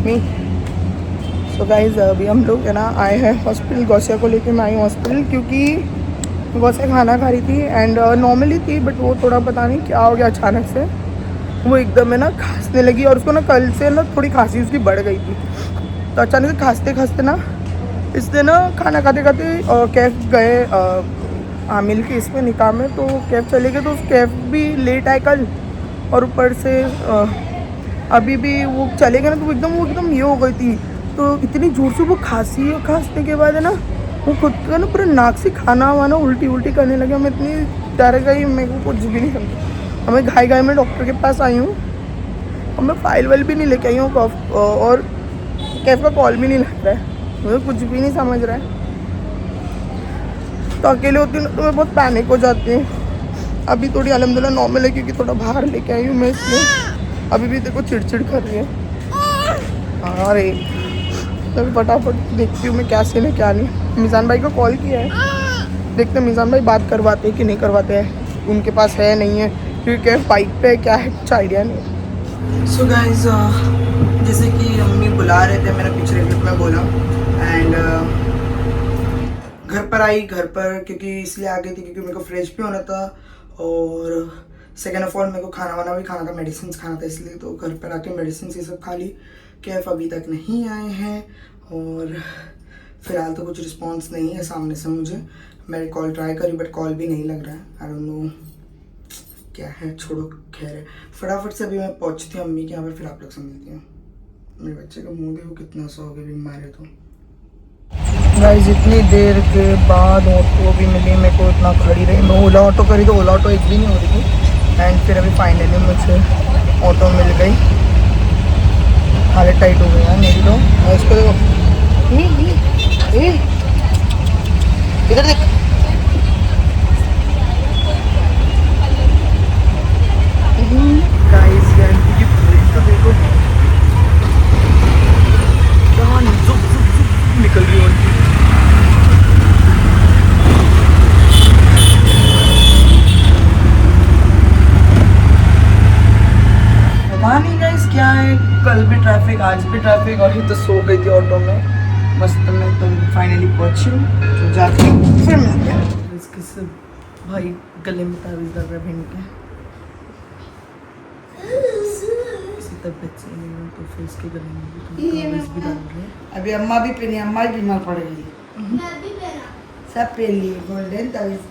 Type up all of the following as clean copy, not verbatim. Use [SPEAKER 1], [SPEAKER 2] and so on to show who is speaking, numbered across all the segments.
[SPEAKER 1] मी। So guys अभी हम लोग है ना आए हैं हॉस्पिटल। गौसिया को लेके मैं आई हॉस्पिटल क्योंकि गौसिया खाना खा रही थी एंड नॉर्मली थी, बट वो थोड़ा पता नहीं क्या हो गया अचानक से वो एकदम है ना खांसने लगी और उसको ना कल से ना थोड़ी खांसी उसकी बढ़ गई थी। तो अचानक से खांसते खांसते ना इसने ना खाना खाते खाते कैफ गए आमिल के इसमें निकाह में, तो कैफ चले गए तो उस कैफ भी लेट आए कल और ऊपर से अभी भी वो चले गए ना तो वो एकदम ये हो गई थी। तो इतनी जोर से वो खांसी और खांसने के बाद है ना वो खुद का ना पूरा नाक से खाना वाना उल्टी करने लगे। मैं इतनी डर गई, मेरे को कुछ भी नहीं समझा। मैं घाई में डॉक्टर के पास आई हूँ और मैं फाइल वाइल भी नहीं लेके आई हूँ कफ और कैफ का कॉल भी नहीं लग रहा है, मुझे कुछ भी नहीं समझ रहा है। तो अकेले होती हूँ तो मैं बहुत पैनिक हो जाती हूँ। अभी थोड़ी अल्हम्दुलिल्लाह नॉर्मल है क्योंकि थोड़ा बाहर लेके आई हूँ मैं, इसलिए अभी भी देखो चिड़चिड़ कर रही है। अरे तो फटाफट देखती हूँ मैं क्या सीन है क्या नहीं। मिज़ान भाई को कॉल किया है, देखते हैं मिज़ान भाई बात करवाते हैं कि नहीं करवाते हैं, उनके पास है नहीं है क्योंकि क्या बाइक पे क्या है कुछ आइडिया नहीं। सो गाइस जैसे कि अम्मी बुला रहे थे, मैंने पिछले क्लिप में बोला एंड घर पर आई। घर पर क्योंकि इसलिए आ गई थी क्योंकि मेरे को फ्रेश भी होना था और सेकेंड ऑफ ऑल मेरे को खाना वाना भी खाना था, मेडिसिन खाना था, इसलिए तो घर पर आके मेडिसिन ये सब खा ली। कैफ अभी तक नहीं आए हैं और फ़िलहाल तो कुछ रिस्पांस नहीं है सामने से मुझे। मैंने कॉल ट्राई करी बट कॉल भी नहीं लग रहा है। आई डोंट नो क्या है, छोड़ो खैर है। फटाफट से अभी मैं पहुंचती हूँ अम्मी के यहाँ पर, फिर आप लोग से मिलती हूँ। मेरे बच्चे का मुँह देखो कितना सा हो गया बीमार है। तो गाइस इतनी देर के बाद ऑटो भी मिली मेरे को, इतना खड़ी रही। मैं ओला ऑटो करी तो ओला ऑटो एक भी नहीं हो रही थी एंड फिर अभी फाइनली मुझे ऑटो मिल गई। हालत टाइट हो गई यार मेरी तो। इसको देखो, इधर देख। गाइस की ब्रेक तो देखो जान जुक जुक जुक निकल रही है उनकी। पता नहीं गाइस क्या है, कल भी ट्रैफिक आज भी ट्रैफिक और ये तो सो गई थी ऑटो में। मस्त मैं तो फाइनली पहुंची हूँ, तो जाके फिर मिलते हैं। इसके सब भाई गले में तावीज़ डाल रहे भिंड के, इसी तबियत से नहीं हूँ तो फिर इसके गले में भी तावीज़ भी डाल रहे हैं।
[SPEAKER 2] अभी अम्मा भी पहनी, अम्मा भी बीमार पड़ गई, सब पहन लिए गोल्डन तावीज़।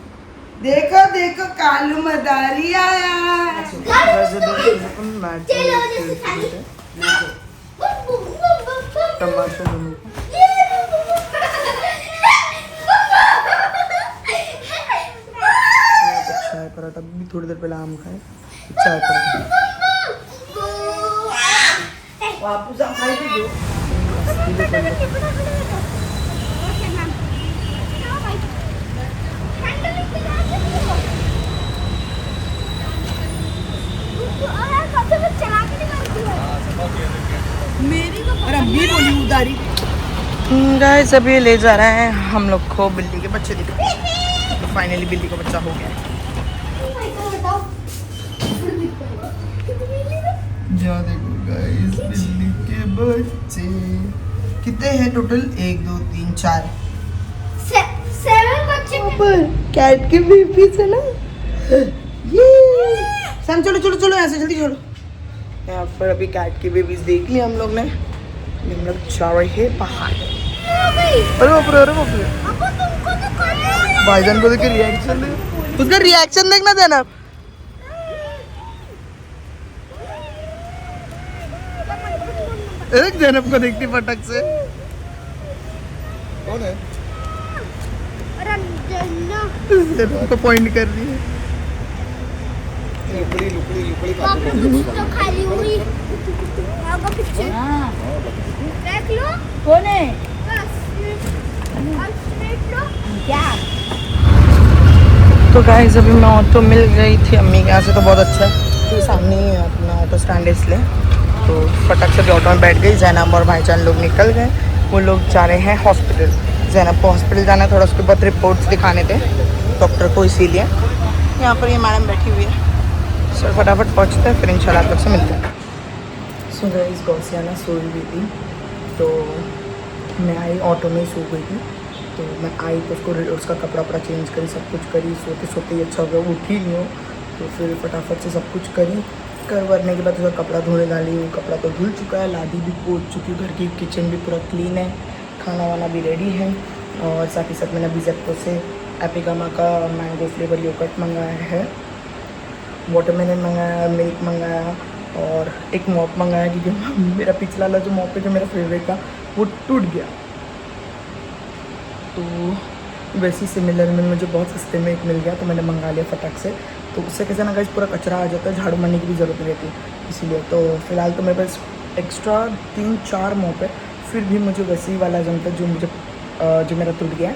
[SPEAKER 2] देखो देखो कालू मदारी आया।
[SPEAKER 1] चाय पराठा भी थोड़ी देर पहले आम खाए, चाय पराठा
[SPEAKER 2] वापस हम खाए थे जो
[SPEAKER 1] गाइस अभी ले जा रहे हैं हम लोग को बिल्ली के बच्चे दिख रहे हैं। तो फाइनली बिल्ली का बच्चा हो गया। जा देखो गाइस बिल्ली के बच्चे कितने हैं टोटल, 1 2 3 4
[SPEAKER 2] 7 बच्चे
[SPEAKER 1] पर कैट के बेबीज है ना ये। सम चलो चलो चलो ऐसे जल्दी चलो। यहाँ पर अभी कैट की बेबीज देख ली हम लोग ने। हम लोग जा रहे हैं पहाड़। अरे बाप रे, अरे बाप रे, भाईजान को देख के रिएक्शन देख, उसका रिएक्शन देखना देना। एक जैनब को देखती फटक से। कौन है? जैनब को पॉइंट कर रही है।
[SPEAKER 2] तो खाली हुई देख लो
[SPEAKER 3] कौन है क्या?
[SPEAKER 1] तो गाइस अभी मैं ऑटो मिल गई थी अम्मी के यहाँ से, तो बहुत अच्छा है। तो सामने ही अपना ऑटो स्टैंड है इसलिए तो फटक से भी ऑटो में बैठ गई। जैनब और भाईजान लोग निकल गए, वो लोग जा रहे हैं हॉस्पिटल। जैनब को हॉस्पिटल जाना है, थोड़ा उसके बाद रिपोर्ट्स दिखाने थे डॉक्टर को, इसीलिए यहाँ पर ये मैडम बैठी हुई है। सर फटाफट पहुँचते हैं फिर इंशाल्लाह आप लोग से मिलते हैं। सो गाइस गौसिया ना सोई हुई थी, तो मैं आई ऑटो में सो गई थी। तो मैं आई तो उसका कपड़ा वपड़ा चेंज करी, सब कुछ करी, सोते सोते ही अच्छा हो गया, वो उठी नहीं हो। तो फिर फटाफट से सब कुछ करी, करने के बाद उसका कपड़ा धोने डाली, वो कपड़ा तो धुल चुका है, लादी भी पोंछ चुकी हूँ, घर की किचन भी पूरा क्लीन है, खाना वाना भी रेडी है। और साथ ही साथ मैंने अभी जेप्टो से एपिगामा का मैंगो फ्लेवर योगर्ट मंगाया है, वाटरमेलन मंगाया, मिल्क मंगाया और एक मॉप मंगाया, क्योंकि मेरा पिछला वाला जो मॉप है जो मेरा फेवरेट था वो टूट गया। तो वैसे सिमिलर में मुझे बहुत सस्ते में एक मिल गया, तो मैंने मंगा लिया फटाक से। तो उससे कैसे ना गाइस पूरा कचरा आ जाता है, झाड़ू मारने की भी ज़रूरत नहीं रहती, इसीलिए। तो फिलहाल तो मेरे पास एक्स्ट्रा 3-4 मॉप है, फिर भी मुझे वैसे ही वाला जमता है जो मेरा टूट गया।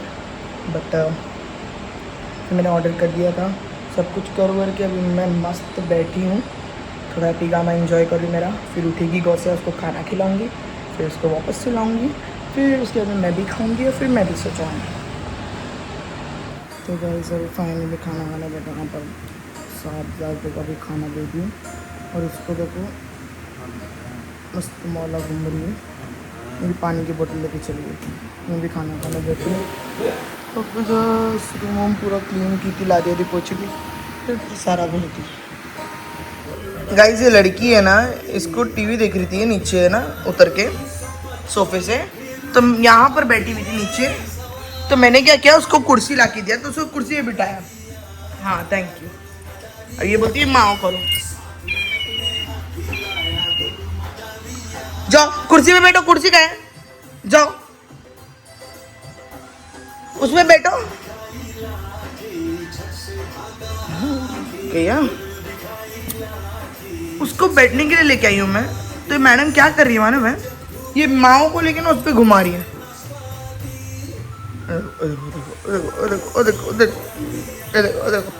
[SPEAKER 1] बट फिर मैंने ऑर्डर कर दिया था, सब कुछ कर के अभी मैं मस्त बैठी हूँ, थोड़ा पिजामा एंजॉय कर रही मेरा। फिर उठेगी गौसिया, उसको खाना खिलाऊँगी, फिर उसको वापस सुलाऊँगी, फिर उसके बाद मैं भी खाऊँगी और फिर मैं भी सो जाऊँगी। तो गाइस अभी फाइनली खाना वाना बैठा पर 7 रुपये का भी खाना दे दी, और उसको देखो मस्त मौला घूम रही है, मेरी पानी की बोतल लेके चली गई थी, मैं भी खाना खाना बैठी हूँ। तो बस रूम पूरा क्लीन की थी, ला दिया थी पोछी भी, फिर सारा भी थी। गाइस ये लड़की है ना, इसको टीवी देख रही थी नीचे है ना, उतर के सोफे से, तो यहाँ पर बैठी हुई थी नीचे, तो मैंने क्या किया, उसको कुर्सी ला के दिया, तो उसको कुर्सी पे बिठाया। हाँ थैंक यू। और ये बोलती है माओ करो, जाओ कुर्सी पे बैठो, कुर्सी का है, जाओ उसमें बैठो। क्या उसको बैठने के लिए लेके आई हूँ मैं, तो मैडम क्या कर रही है मालूम है, ये माओ को लेके ना उस पर घुमा रही है। देखो देखो देखो देखो,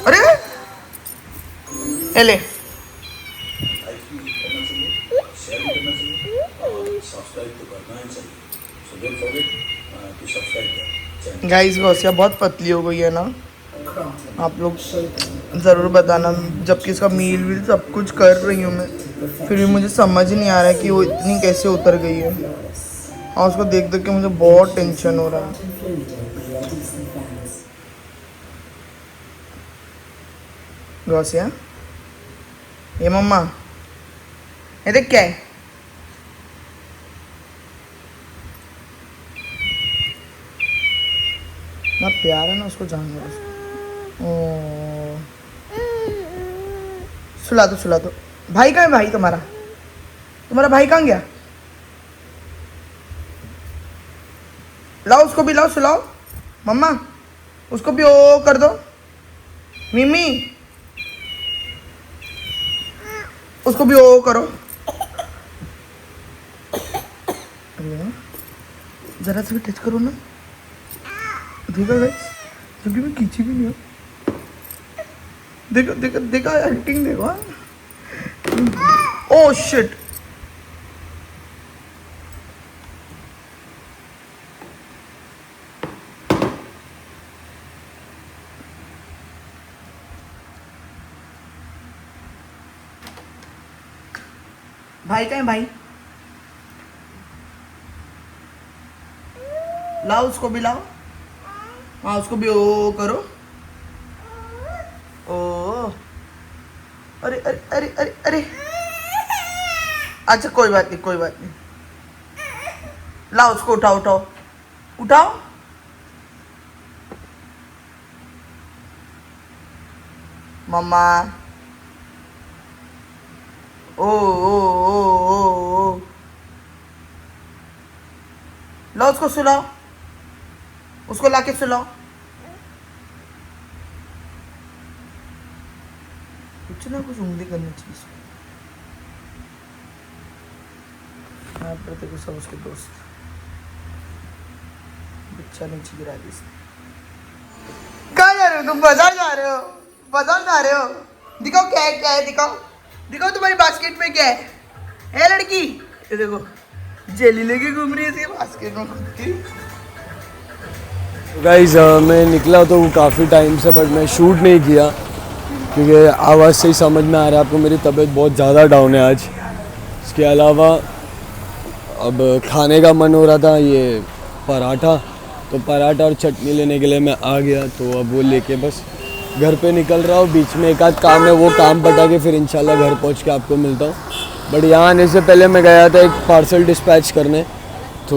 [SPEAKER 1] अरे ले गाइस गौसिया बहुत पतली हो गई है ना, आप लोग ज़रूर बताना, जबकि इसका मील वील सब कुछ कर रही हूँ मैं, फिर भी मुझे समझ नहीं आ रहा है कि वो इतनी कैसे उतर गई है, और उसको देख देख के मुझे बहुत टेंशन हो रहा है। गौसिया ये मम्मा, ये देख क्या है, ना प्यार है ना उसको जानवर। ओ सुला दो। भाई कहाँ है, भाई तुम्हारा भाई कहाँ गया, लाओ उसको भी लाओ, सुलाओ मम्मा, उसको भी ओ कर दो, मिमी उसको भी ओ करो। जरा से भी टच करो ना, देखो गाइस, क्योंकि मैं खींची भी नहीं हूँ, देखो देखो देखो एक्टिंग देखो। ओह शिट, भाई कहाँ है भाई, लाओ उसको भी लाओ, हाँ उसको भी ओ करो, ओ अरे अरे अरे अरे अरे, अच्छा कोई बात नहीं, लाओ उसको उठाओ, मम्मा, ओ लाओ उसको सुलाओ, उसको लाके सुलाओ, कुछ ना कुछ उंगली करनी चाहिए। हाँ प्रतीक को सब उसके दोस्त, बच्चा नीचे गिरा दी इसने। कहाँ जा रहे हो तुम, बाजार जा रहे हो, दिखाओ क्या है, दिखाओ तुम्हारी बास्केट में क्या है लड़की, ये देखो जेली लेके घूम रही है इसके बास्केट में खुद की।
[SPEAKER 4] गाइस मैं निकला तो काफ़ी टाइम से, बट मैं शूट नहीं किया क्योंकि आवाज़ से ही समझ में आ रहा है आपको मेरी तबीयत बहुत ज़्यादा डाउन है आज। इसके अलावा अब खाने का मन हो रहा था, ये पराठा, तो पराठा और चटनी लेने के लिए मैं आ गया। तो अब वो लेके बस घर पे निकल रहा हूँ। बीच में एक आध काम है, वो काम पटा के फिर इंशाल्लाह घर पहुँच के आपको मिलता हूँ। बट यहाँ आने से पहले मैं गया था एक पार्सल डिस्पैच करने, तो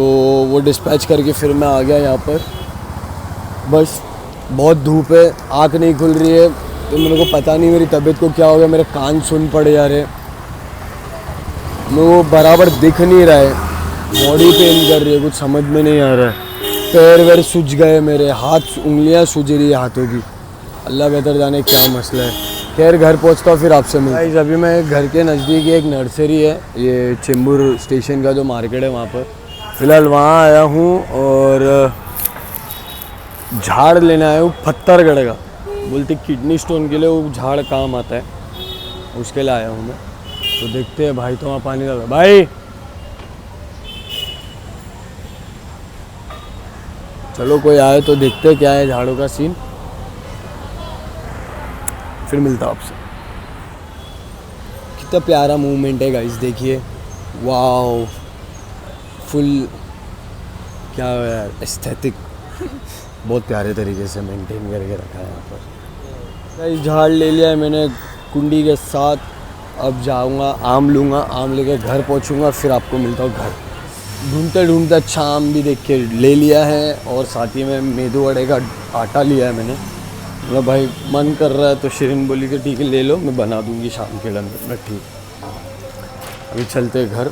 [SPEAKER 4] वो डिस्पैच करके फिर मैं आ गया यहाँ पर। बस बहुत धूप है, आँख नहीं खुल रही है, तो मेरे को पता नहीं मेरी तबीयत को क्या हो गया। मेरे कान सुन पड़े जा रहे, मेरे को बराबर दिख नहीं रहा है, बॉडी पेन कर रही है, कुछ समझ में नहीं आ रहा है। पैर वैर सूज गए मेरे, हाथ उंगलियां सूज रही है हाथों की, अल्लाह बेहतर जाने क्या मसला है। खैर घर पहुंचता हूँ फिर आपसे मिलता हूँ। अभी मैं घर के नज़दीक ही एक नर्सरी है, ये चेंबूर स्टेशन का जो मार्केट है वहाँ पर फ़िलहाल वहाँ आया हूँ और झाड़ लेने आया हूँ पत्थरगढ़ का। बोलते किडनी स्टोन के लिए वो झाड़ काम आता है, उसके लिए आया हूँ मैं। तो देखते हैं भाई, तो वहाँ पानी डाल भाई, चलो कोई आए तो देखते हैं क्या है झाड़ों का सीन, फिर मिलता हूँ आपसे। कितना प्यारा मूवमेंट है गाइस, देखिए, वाओ, फुल क्या है यार, एस्थेटिक बहुत प्यारे तरीके से मेंटेन करके रखा है यहाँ पर। गाइस झाड़ ले लिया है मैंने कुंडी के साथ, अब जाऊँगा आम लूँगा, आम लेके घर पहुँचूँगा, फिर आपको मिलता हूँ घर। ढूंढते ढूंढते अच्छा आम भी देख के ले लिया है और साथ ही में मेदू वड़े का आटा लिया है मैंने। मतलब भाई मन कर रहा है तो शिरीन बोली कि ठीक है ले लो, मैं बना दूंगी शाम के लंच में। ठीक, अभी चलते घर,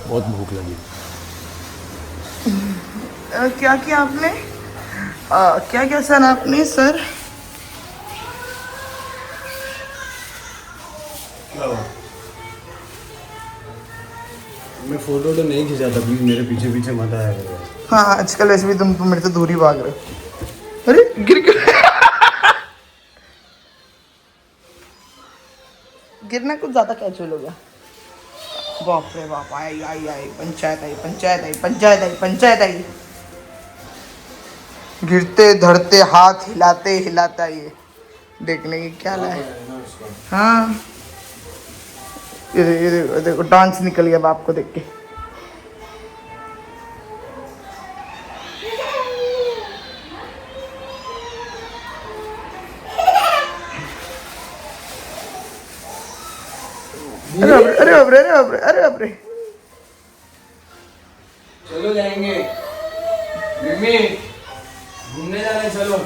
[SPEAKER 4] बहुत भूख लगी।
[SPEAKER 1] क्या किया आपने? क्या क्या सर आपने? सर
[SPEAKER 4] मैं फ़ोटो तो नहीं खिंचाता, प्लीज़ मेरे पीछे पीछे मत आया करो।
[SPEAKER 1] हाँ, आजकल वैसे भी तुम मेरे से दूर ही भाग रहे हो। अरे गिर गिरना कुछ ज्यादा कैजुअल हो गया। बाप रे बाप, आई आई आई, पंचायत आई, पंचायत आई, पंचायत आई, पंचायत आई। गिरते धरते हाथ हिलाते हिलाता ये देखने की क्या लाए। हाँ ये देखो डांस निकल गया बाप को देख के। अरे अरे अरे अरे अरे अरे अरे,
[SPEAKER 4] चलो जाएंगे मम्मी, घूमने जाना, चलो।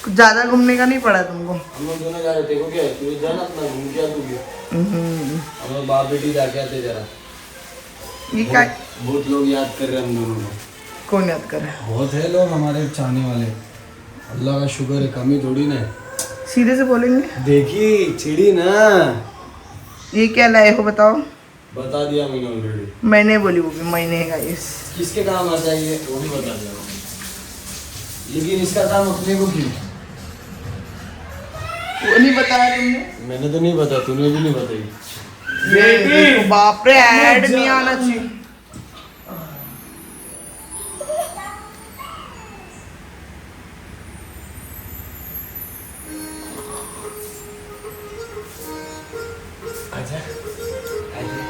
[SPEAKER 1] कुछ ज्यादा घूमने का नहीं पड़ा तुमको?
[SPEAKER 4] हम लोग दोनों जा रहे थे, को क्या है, तू जाना अपना घूम के आ, तू हम लोग बाप बेटी जाके आते जरा।
[SPEAKER 1] ये क्या?
[SPEAKER 4] बहुत लोग याद कर रहे हैं हम दोनों को।
[SPEAKER 1] कौन याद कर रहा है?
[SPEAKER 4] बहुत है लोग हमारे चाहने वाले, अल्लाह का शुक्र है, कमी थोड़ी ना है।
[SPEAKER 1] सीधे से बोलेंगे।
[SPEAKER 4] देखी चिड़ी ना,
[SPEAKER 1] ये क्या लाए हो बताओ?
[SPEAKER 4] बता दिया मैंने ऑलरेडी।
[SPEAKER 1] मैंने बोली, वो भी मैंने का इस
[SPEAKER 4] किसके काम आता है ये वो भी बता दिया, लेकिन इसका काम अपने को क्यों?
[SPEAKER 1] वो नहीं बताया तुमने?
[SPEAKER 4] मैंने तो नहीं बताया, तूने भी नहीं बताई।
[SPEAKER 1] ये देखो, बाप रे, ऐड नहीं आना चाहिए।
[SPEAKER 4] आजा आजा,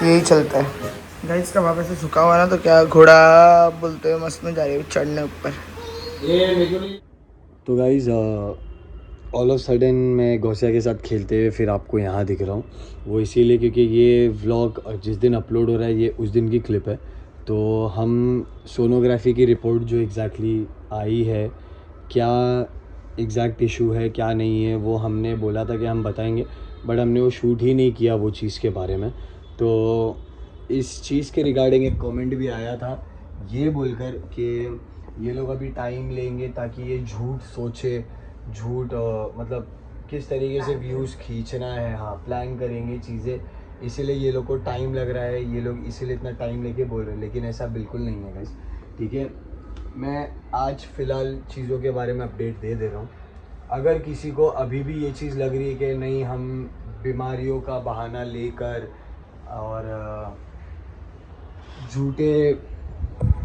[SPEAKER 1] यही चलता है गाइस का। वापस से झुका हुआ ना, तो क्या घोड़ा बोलते हुए मस्त में जा रही है चढ़ने ऊपर।
[SPEAKER 4] तो गाइज ऑल ऑफ सडन मैं गौसिया के साथ खेलते हुए फिर आपको यहाँ दिख रहा हूँ। वो इसीलिए क्योंकि ये व्लॉग जिस दिन अपलोड हो रहा है ये उस दिन की क्लिप है। तो हम सोनोग्राफी की रिपोर्ट जो एग्जैक्टली आई है, क्या एग्जैक्ट इशू है क्या नहीं है, वो हमने बोला था कि हम बताएंगे, बट हमने वो शूट ही नहीं किया वो चीज़ के बारे में। तो इस चीज़ के रिगार्डिंग एक कमेंट भी आया था ये बोलकर कि ये लोग अभी टाइम लेंगे ताकि ये झूठ सोचे, झूठ मतलब किस तरीके से व्यूज़ खींचना है, हाँ प्लान करेंगे चीज़ें, इसीलिए ये लोग को टाइम लग रहा है, ये लोग इसीलिए इतना टाइम लेके बोल रहे हैं, लेकिन ऐसा बिल्कुल नहीं है गाइस, ठीक है। मैं आज फ़िलहाल चीज़ों के बारे में अपडेट दे रहा हूँ। अगर किसी को अभी भी ये चीज़ लग रही है कि नहीं हम बीमारियों का बहाना लेकर और झूठे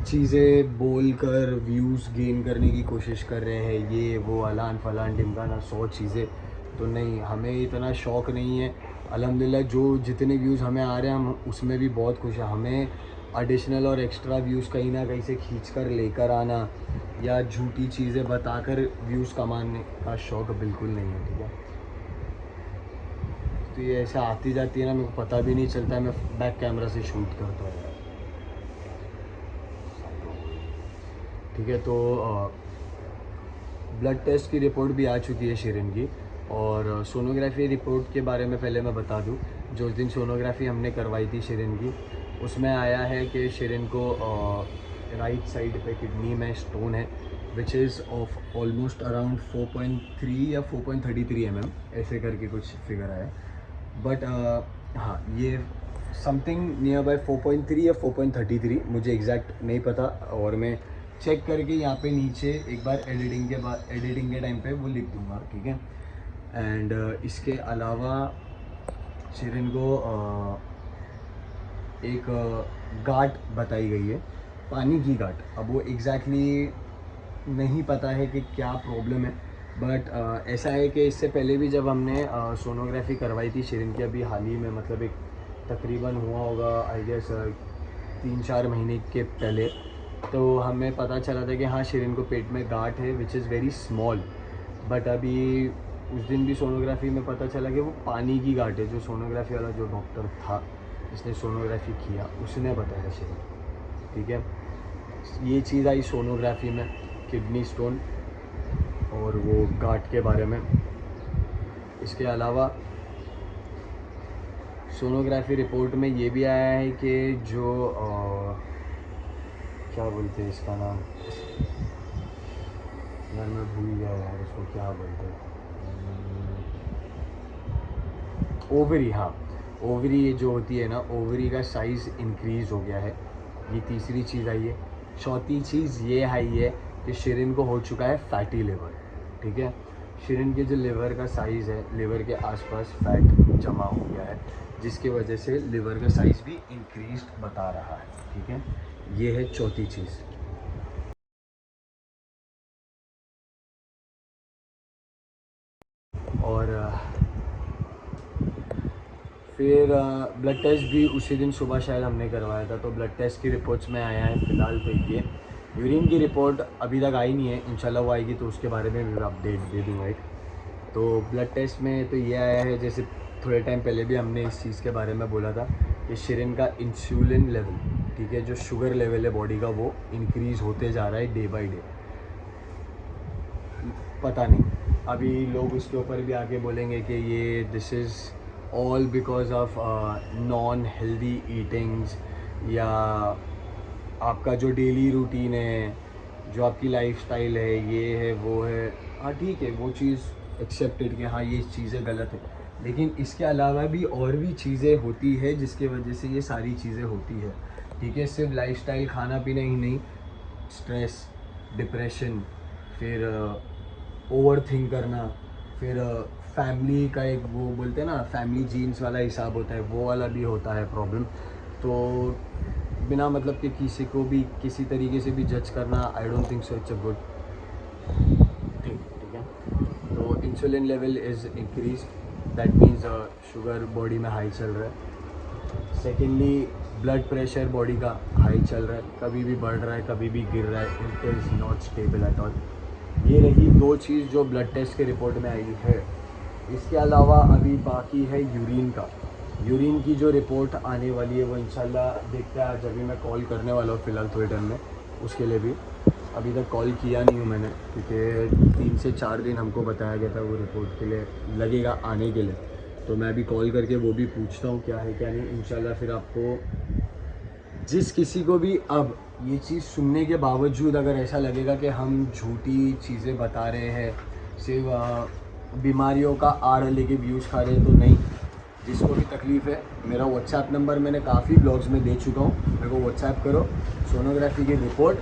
[SPEAKER 4] चीज़ें बोलकर व्यूज़ गेन करने की कोशिश कर रहे हैं, ये वो अलान फलान ढिमकाना 100 चीज़ें, तो नहीं, हमें इतना शौक़ नहीं है। अल्हम्दुलिल्लाह जो जितने व्यूज़ हमें आ रहे हैं हम उसमें भी बहुत खुश हैं। हमें एडिशनल और एक्स्ट्रा व्यूज़ कहीं ना कहीं से खींच कर लेकर आना या झूठी चीज़ें बताकर व्यूज़ कमाने का शौक़ बिल्कुल नहीं है, ठीक है। तो ये ऐसा आती जाती है ना, मेरे को पता भी नहीं चलता है, मैं बैक कैमरा से शूट करता हूँ, ठीक है। तो ब्लड टेस्ट की रिपोर्ट भी आ चुकी है शिरीन की, और सोनोग्राफी रिपोर्ट के बारे में पहले मैं बता दूं, जो उस दिन सोनोग्राफी हमने करवाई थी शिरीन की, उसमें आया है कि शिरीन को राइट साइड पे किडनी में स्टोन है, which is of almost around 4.3 या 4.33 mm, ऐसे करके कुछ फिगर आया। बट हाँ, ये समथिंग नियर बाय 4.3 या 4.33, मुझे एग्जैक्ट नहीं पता, और मैं चेक करके यहाँ पे नीचे एक बार एडिटिंग के टाइम पे वो लिख दूँगा, ठीक है। एंड इसके अलावा शिरीन को एक गांठ बताई गई है, पानी की गांठ। अब वो एग्जैक्टली नहीं पता है कि क्या प्रॉब्लम है, बट ऐसा है कि इससे पहले भी जब हमने सोनोग्राफी करवाई थी शिरीन की, अभी हाल ही में, मतलब एक तकरीबन हुआ होगा आई गेस 3-4 महीने के पहले, तो हमें पता चला था कि हाँ शिरीन को पेट में गांठ है, which is very small. But अभी उस दिन भी सोनोग्राफी में पता चला कि वो पानी की गांठ है, जो सोनोग्राफी वाला जो डॉक्टर था जिसने सोनोग्राफी किया उसने बताया शिरीन, ठीक है। ये चीज़ आई सोनोग्राफी में, किडनी स्टोन और वो गांठ के बारे में। इसके अलावा सोनोग्राफी रिपोर्ट में ये भी आया है कि जो क्या बोलते हैं इसका नाम, यार मैं भूल गया यार, उसको क्या बोलते हैं, ओवरी, हाँ ओवरी ये जो होती है ना, ओवरी का साइज़ इंक्रीज़ हो गया है, ये तीसरी चीज़ आई है। चौथी चीज़ ये आई है कि शिरीन को हो चुका है फैटी लिवर, ठीक है। शिरीन के जो लिवर का साइज़ है, लिवर के आसपास फैट जमा हो गया है, जिसकी वजह से लिवर का साइज़ भी इंक्रीज बता रहा है, ठीक है। ये है चौथी चीज़। और फिर ब्लड टेस्ट भी उसी दिन सुबह शायद हमने करवाया था, तो ब्लड टेस्ट की रिपोर्ट्स में आया है फ़िलहाल तो ये। यूरिन की रिपोर्ट अभी तक आई नहीं है, इंशाल्लाह वो आएगी तो उसके बारे में भी अपडेट दे दूँगा एक। तो ब्लड टेस्ट में तो ये आया है, जैसे थोड़े टाइम पहले भी हमने इस चीज़ के बारे में बोला था कि शिरीन का इंसुलिन लेवल, ठीक है, जो शुगर लेवल है बॉडी का, वो इंक्रीज़ होते जा रहा है डे बाय डे। पता नहीं, अभी लोग उसके ऊपर भी आके बोलेंगे कि ये this is all because of non healthy eatings, या आपका जो डेली रूटीन है, जो आपकी लाइफस्टाइल है, ये है वो है। हाँ ठीक है, वो चीज़ एक्सेप्टेड कि हाँ ये चीज़ें गलत है, लेकिन इसके अलावा भी और भी चीज़ें होती है जिसकी वजह से ये सारी चीज़ें होती है, ठीक है। सिर्फ लाइफस्टाइल, खाना पीना ही नहीं, स्ट्रेस, डिप्रेशन, फिर ओवर थिंक करना, फिर फैमिली का एक वो बोलते हैं ना, फैमिली जीन्स वाला हिसाब होता है, वो वाला भी होता है प्रॉब्लम। तो बिना मतलब कि किसी को भी किसी तरीके से भी जज करना, I don't think so it's a good thing, ठीक है। तो insulin level is increase, that means sugar body में हाई चल रहा है। सेकेंडली ब्लड प्रेशर बॉडी का हाई चल रहा है, कभी भी बढ़ रहा है कभी भी गिर रहा है, it is not stable at all. ये रही दो चीज़ जो ब्लड टेस्ट के रिपोर्ट में आई है। इसके अलावा अभी बाकी है यूरिन का। यूरिन की जो रिपोर्ट आने वाली है वो इंशाल्लाह देखते हैं, आज अभी मैं कॉल करने वाला हूँ फ़िलहाल थोड़ी टाइम में, उसके लिए भी अभी तक कॉल किया नहीं हूँ मैंने, क्योंकि 3 से 4 दिन हमको बताया गया था वो रिपोर्ट के लिए लगेगा आने के लिए। तो मैं अभी कॉल करके वो भी पूछता हूँ क्या है क्या नहीं। इंशाल्लाह फिर आपको, जिस किसी को भी अब ये चीज़ सुनने के बावजूद अगर ऐसा लगेगा कि हम झूठी चीज़ें बता रहे हैं सिर्फ बीमारियों का आड़ लेके व्यूज़ खा रहे तो नहीं। जिसको भी तकलीफ़ है, मेरा व्हाट्सएप नंबर मैंने काफ़ी ब्लॉग्स में दे चुका हूँ, मेरे को व्हाट्सएप करो। सोनोग्राफी की रिपोर्ट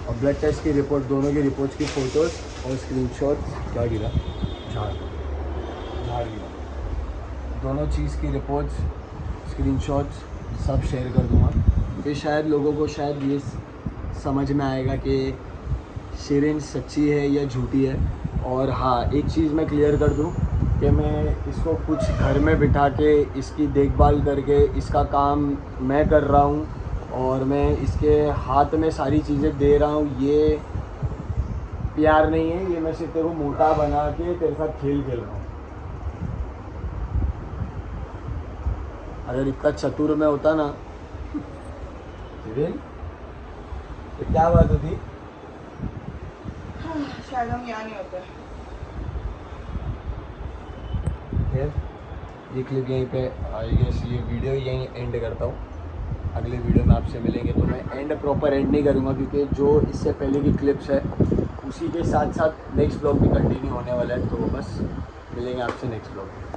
[SPEAKER 4] और ब्लड टेस्ट की रिपोर्ट, दोनों की रिपोर्ट्स की फ़ोटोज़ और स्क्रीनशॉट। क्या गिरा? झाड़ गिरा। दोनों चीज़ की रिपोर्ट्स, स्क्रीनशॉट्स सब शेयर कर दूँगा। फिर शायद लोगों को शायद ये समझ में आएगा कि सिरिंज सच्ची है या झूठी है। और हाँ, एक चीज़ मैं क्लियर कर दूँ कि मैं इसको कुछ घर में बिठा के इसकी देखभाल करके इसका काम मैं कर रहा हूँ और मैं इसके हाथ में सारी चीज़ें दे रहा हूँ, ये प्यार नहीं है। ये मैं सिर्फ तेरे को मोटा बना के तेरे साथ खेल रहा हूँ। अगर इतना चतुर में होता ना तो क्या बात होती?
[SPEAKER 1] शायद हम यहाँ नहीं होते।
[SPEAKER 4] ये क्लिप यहीं पे आई गेस, ये वीडियो यहीं एंड करता हूँ। अगले वीडियो में आपसे मिलेंगे तो मैं एंड प्रॉपर एंड नहीं करूँगा, क्योंकि जो इससे पहले की क्लिप्स है उसी के साथ साथ नेक्स्ट ब्लॉग भी कंटिन्यू होने वाला है। तो बस मिलेंगे आपसे नेक्स्ट ब्लॉग में।